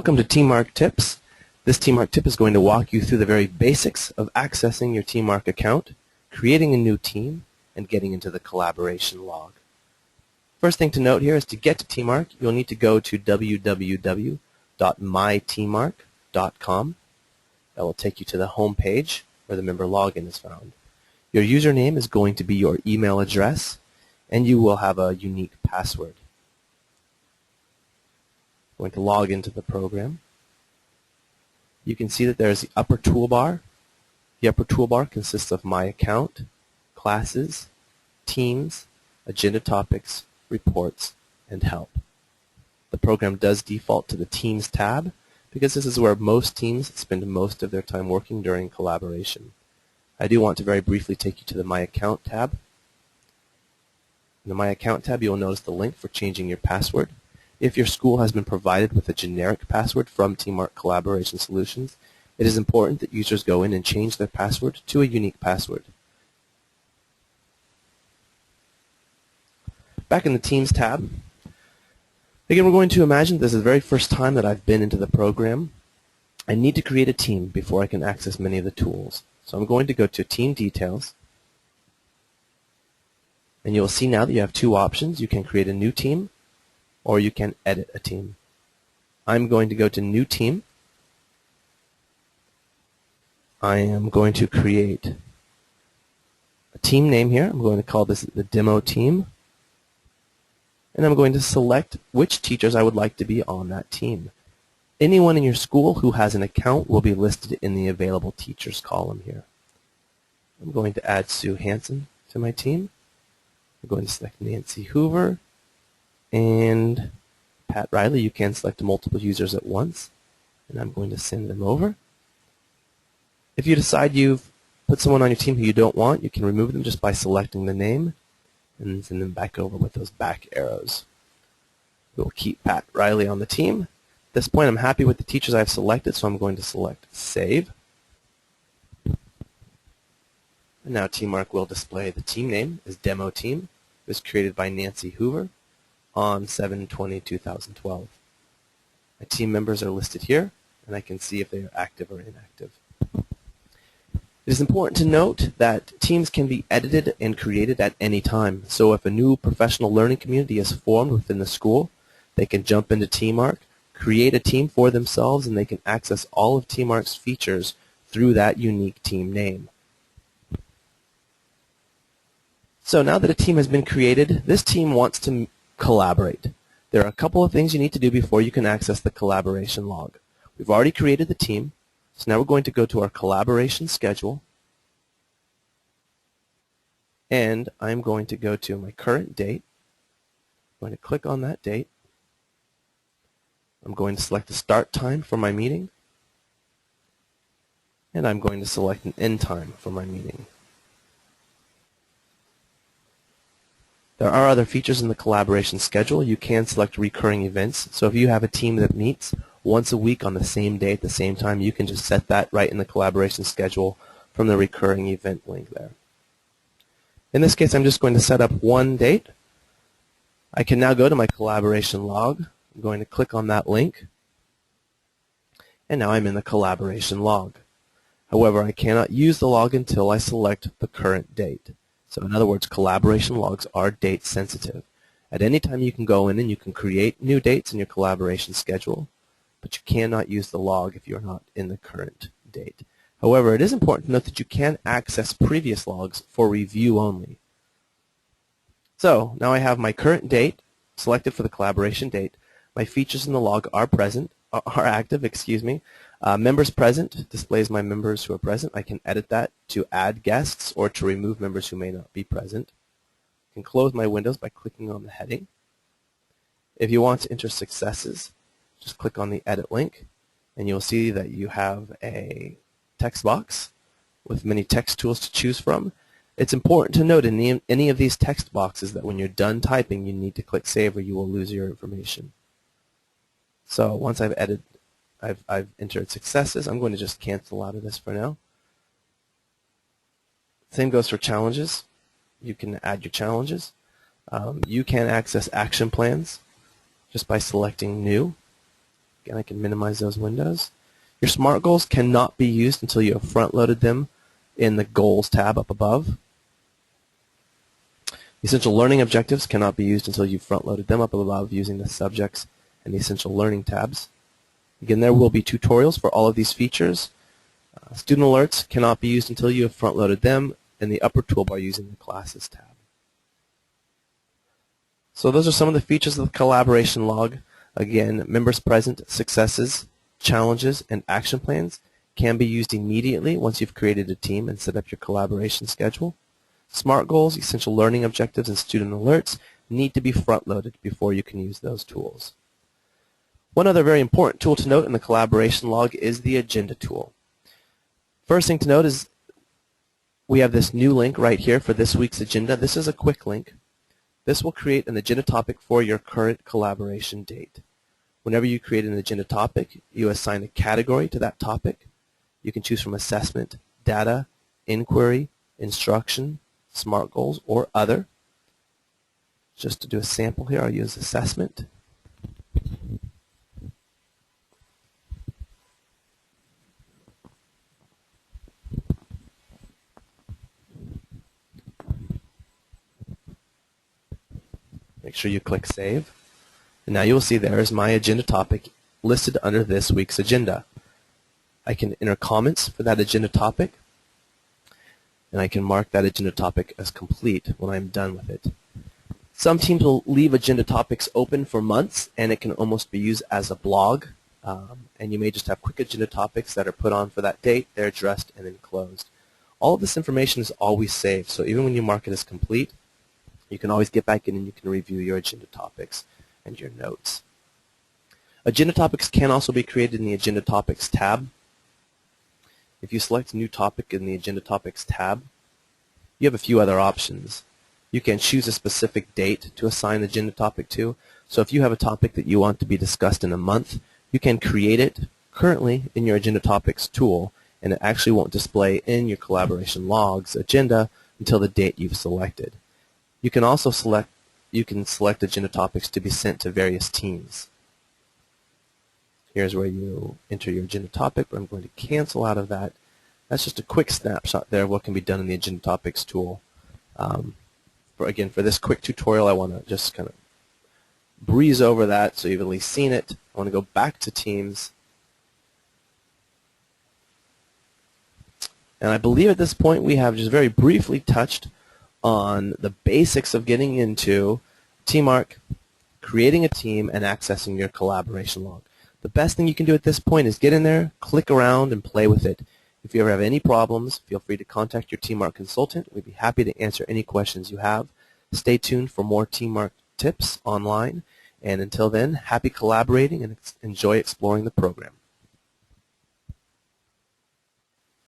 Welcome to TeamMark Tips. This TeamMark tip is going to walk you through the very basics of accessing your TeamMark account, creating a new team, and getting into the collaboration log. First thing to note here is to get to TeamMark, you'll need to go to www.myteammark.com. That will take you to the home page where the member login is found. Your username is going to be your email address, and you will have a unique password. Going to log into the program. You can see that there's the upper toolbar. The upper toolbar consists of My Account, Classes, Teams, Agenda Topics, Reports, and Help. The program does default to the Teams tab because this is where most teams spend most of their time working during collaboration. I do want to very briefly take you to the My Account tab. In the My Account tab, you'll notice the link for changing your password. If your school has been provided with a generic password from TeamMark Collaboration Solutions, it is important that users go in and change their password to a unique password. Back in the Teams tab, again, we're going to imagine this is the very first time that I've been into the program. I need to create a team before I can access many of the tools. So I'm going to go to Team Details, and you'll see now that you have two options. You can create a new team, or you can edit a team. I'm going to go to New Team. I am going to create a team name here. I'm going to call this the Demo Team. And I'm going to select which teachers I would like to be on that team. Anyone in your school who has an account will be listed in the Available Teachers column here. I'm going to add Sue Hansen to my team. I'm going to select Nancy Hoover and Pat Riley. You can select multiple users at once, and I'm going to send them over. If you decide you've put someone on your team who you don't want, you can remove them just by selecting the name and send them back over with those back arrows. We'll keep Pat Riley on the team. At this point, I'm happy with the teachers I've selected, so I'm going to select Save. And now TeamMark will display the team name as Demo Team. It was created by Nancy Hoover on 7/20/2012. My team members are listed here, and I can see if they are active or inactive. It is important to note that teams can be edited and created at any time. So if a new professional learning community is formed within the school, they can jump into TeamMark, create a team for themselves, and they can access all of TeamMark's features through that unique team name. So now that a team has been created, this team wants to collaborate. There are a couple of things you need to do before you can access the collaboration log. We've already created the team, so now we're going to go to our collaboration schedule, and I'm going to go to my current date. I'm going to click on that date. I'm going to select the start time for my meeting, and I'm going to select an end time for my meeting. There are other features in the collaboration schedule. You can select recurring events. So if you have a team that meets once a week on the same day at the same time, you can just set that right in the collaboration schedule from the recurring event link there. In this case, I'm just going to set up one date. I can now go to my collaboration log. I'm going to click on that link, and now I'm in the collaboration log. However, I cannot use the log until I select the current date. So in other words, collaboration logs are date sensitive. At any time you can go in and you can create new dates in your collaboration schedule, but you cannot use the log if you're not in the current date. However, it is important to note that you can access previous logs for review only. So now I have my current date selected for the collaboration date. My features in the log are active. Members present displays my members who are present. I can edit that to add guests or to remove members who may not be present. I can close my windows by clicking on the heading. If you want to enter successes, just click on the edit link, and you'll see that you have a text box with many text tools to choose from. It's important to note in any of these text boxes that when you're done typing, you need to click Save or you will lose your information. So once I've entered successes, I'm going to just cancel out of this for now. Same goes for challenges. You can add your challenges. You can access action plans just by selecting New. Again, I can minimize those windows. Your SMART goals cannot be used until you have front-loaded them in the Goals tab up above. Essential learning objectives cannot be used until you've front-loaded them up above using the Subjects and the Essential Learning tabs. Again, there will be tutorials for all of these features. Student alerts cannot be used until you have front-loaded them in the upper toolbar using the Classes tab. So those are some of the features of the collaboration log. Again, members present, successes, challenges, and action plans can be used immediately once you've created a team and set up your collaboration schedule. SMART goals, essential learning objectives, and student alerts need to be front-loaded before you can use those tools. One other very important tool to note in the collaboration log is the agenda tool. First thing to note is we have this new link right here for this week's agenda. This is a quick link. This will create an agenda topic for your current collaboration date. Whenever you create an agenda topic, you assign a category to that topic. You can choose from assessment, data, inquiry, instruction, SMART goals, or other. Just to do a sample here, I'll use assessment. Make sure you click Save. And now you will see there is my agenda topic listed under this week's agenda. I can enter comments for that agenda topic, and I can mark that agenda topic as complete when I'm done with it. Some teams will leave agenda topics open for months, and it can almost be used as a blog. And you may just have quick agenda topics that are put on for that date, they're addressed, and then closed. All of this information is always saved, so even when you mark it as complete, you can always get back in and you can review your agenda topics and your notes. Agenda topics can also be created in the Agenda Topics tab. If you select New Topic in the Agenda Topics tab, you have a few other options. You can choose a specific date to assign the agenda topic to. So if you have a topic that you want to be discussed in a month, you can create it currently in your Agenda Topics tool, and it actually won't display in your collaboration logs agenda until the date you've selected. You can also select agenda topics to be sent to various teams. Here's where you enter your agenda topic, but I'm going to cancel out of that. That's just a quick snapshot there of what can be done in the Agenda Topics tool. For this quick tutorial, I want to just kind of breeze over that so you've at least seen it. I want to go back to Teams. And I believe at this point we have just very briefly touched on the basics of getting into TeamMark, creating a team, and accessing your collaboration log. The best thing you can do at this point is get in there, click around, and play with it. If you ever have any problems, feel free to contact your TeamMark consultant. We'd be happy to answer any questions you have. Stay tuned for more TeamMark tips online. And until then, happy collaborating and enjoy exploring the program.